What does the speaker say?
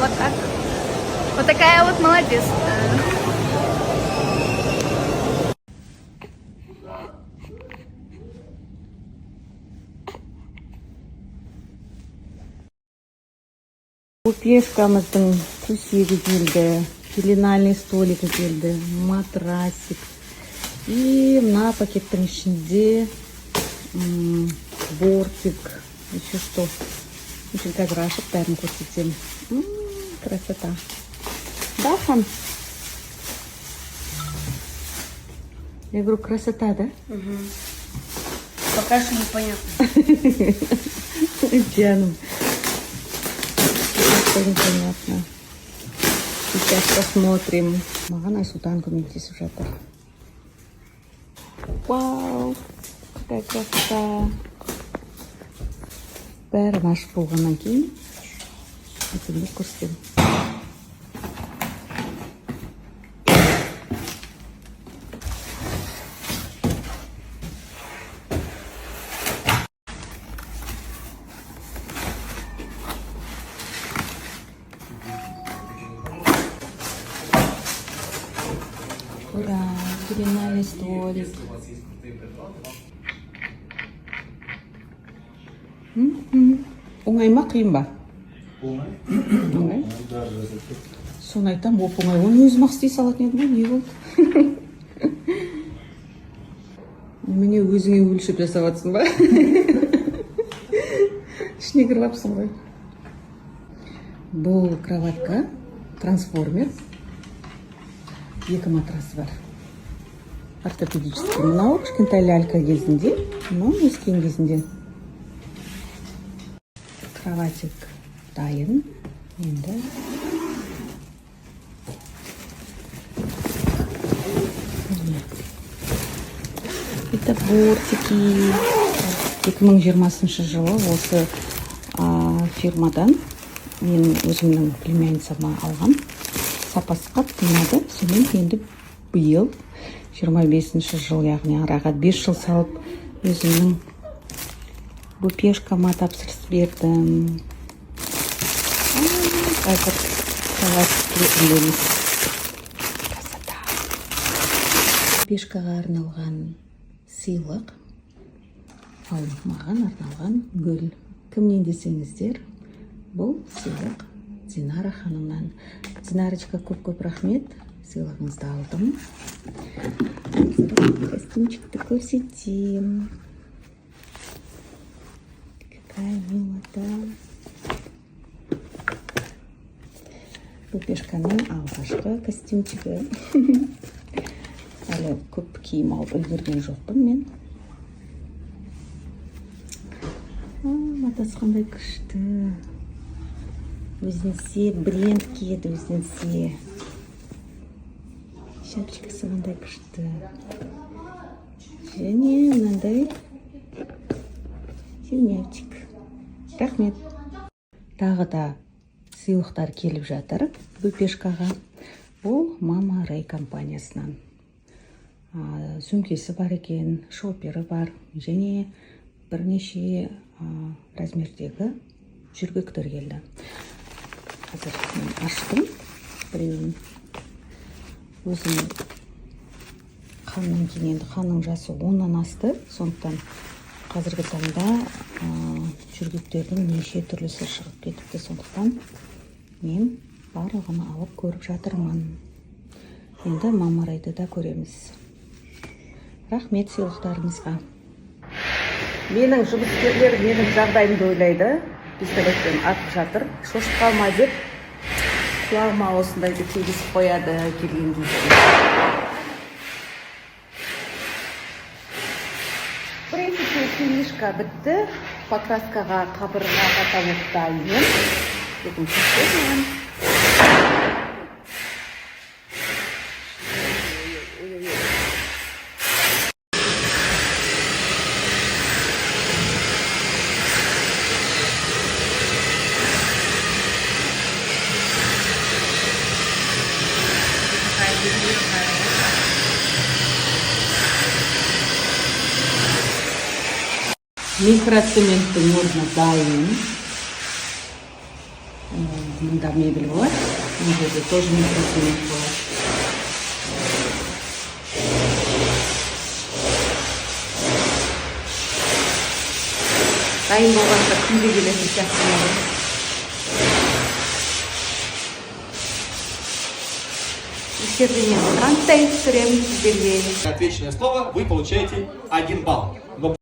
Вот так. Вот такая вот молодец. Пешкамыздың төсегі келді, пеленальный столигі келді, матрасик. И мына пакеттің ішінде бортик, еще что. Еще қазір ашып бәрін көрсетсем. Красота. Да, хан? Я говорю, красота, да? Угу. Пока что непонятно. Диана. Непонятно. Сейчас посмотрим. Маған Айсултан көмектесіп жатыр. Вау, какая красота. Бәрін ашып болғаннан кейін өтімді көрсетем. Ура, пеленальный столик. Оңай ма, қиын ба? Оңай. Соны айтам, оп-оңай. Оны өзім-ақ істей салатын едім, не болды? Міне өзіңе өлшеп жасап жатсың ба? Ішіне кіріп алыпсың ғой. Бұл кроватка, трансформер. 2 матрасы бар. Ортопедический. Мынау кішкентай лялька кезінде, мынау өскен кезінде. Кроватик дайын. Енді это бортики. 2020 жылы осы фирмадан мен өзімнің племянницама алған. Сапасы қатты ұнады. Сонымен енді биыл 25 жыл, яғни араға 5 жыл салып өзімнің бупешкама тапсырыс бердім. Қазір кроватьке ілеміз. Красота. Бупешкаға арналған сыйлық. Ал маған арналған гүл. Кімнен десеңіздер, бұл сыйлық Динара ханымнан. Динарочка, көп-көп рахмет. Сыйлығыңызды алдым. Костюмчикті көрсетем. Какая милота. Бупешканың алғашқы костюмчигі. Әлі көп киім алып үлгерген жоқпын мен. Матасы қандай күшті. Өзінсе бренд киеді, өзінсе. Шапчикасы қандай күшті. Және мынандай зелнявчик. Рахмет. Тағы да сыйлықтар келіп жатыр бупешкаға. Ол Мама Рэй компаниясынан. Сөмкесі бар екен, шопері бар. Және бірнеше размердегі жүргектер келді. Қазір мен аштым. Біреуін өзім қаннан кейін, енді қанның жасы 10-нан асты. Сондықтан қазіргі таңда жүргектердің неше түрлісі шығып кетіпті. Сондықтан мен барлығын алып көріп жатырмын. Енді Мама Райды да көреміз. Рахмет сыйлықтарыңызға. Менің жұмыскерлер менің жағдайымды ойлайды. Пистолетпен атып жатыр. Шошып қалма деп құлағыма осындайды тегісіп қояды келген кезде. В принципе, финишка бітті. Покраскаға қабырғаға тауып дайын. Екінші сөйлеген. Микроцементтің орны дайын. жағында мебель болады. Мына жерде тоже микроцемент болады. Дайын болғанша күнде келетін сияқты. Исчерпание контейнером сіздерге. Отвеченное слово вы получаете 1 балл.